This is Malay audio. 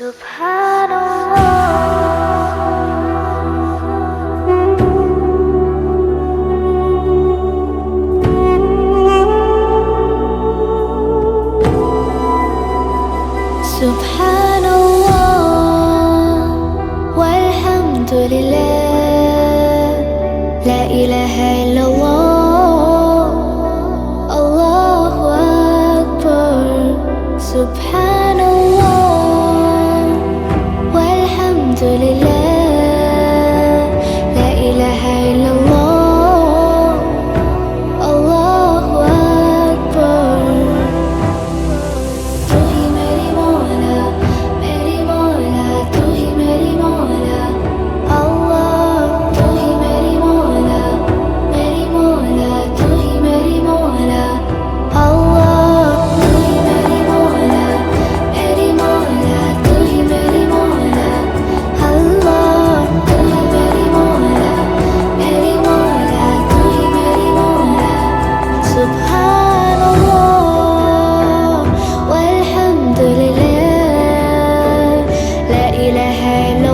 Subhanallah walhamdulillah, la ilaha illallah, Allahu Akbar. Subhanallah walhamdulillah, la ilaha illallah, Allahu Akbar. तू ही मेरी मौला तू ही मेरी मौला अल्लाह, तू ही मेरी मौला तू ही मेरी मौला अल्लाह, तू ही मेरी मौला तू ही मेरी मौला अल्लाह, तू ही मेरी मौला तू ही मेरी मौला। Subhanallah walhamdulillah, la ilaha illallah.